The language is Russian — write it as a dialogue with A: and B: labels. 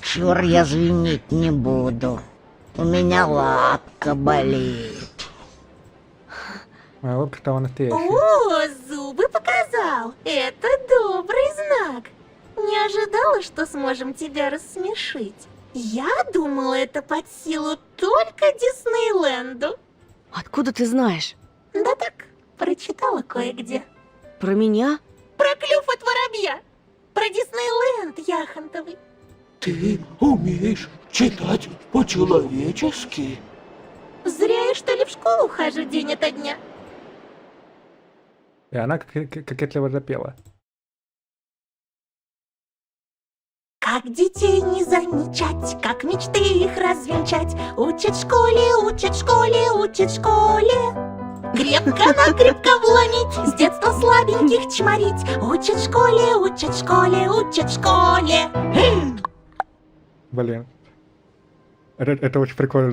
A: Чур, я звенить не буду. У меня лапка болит.
B: Моя лапка стала настоящей.
C: О, зубы показал. Это добрый знак. Не ожидала, что сможем тебя рассмешить. Я думала, это под силу только Диснейленду.
D: Откуда ты знаешь?
C: Да так, прочитала кое-где.
D: Про меня?
C: Про клюв от воробья. Про Диснейленд яхонтовый.
E: Ты умеешь читать по-человечески?
C: Зря я, что ли, в школу хожу день ото дня.
B: И она кокетливо запела.
C: Как детей не замечать, как мечты их развенчать. Учат в школе, учат в школе, учат в школе. Крепко-накрепко вломить, с детства слабеньких чморить. Учат в школе, учат в школе, учат в школе.
B: Блин. Это очень прикольно.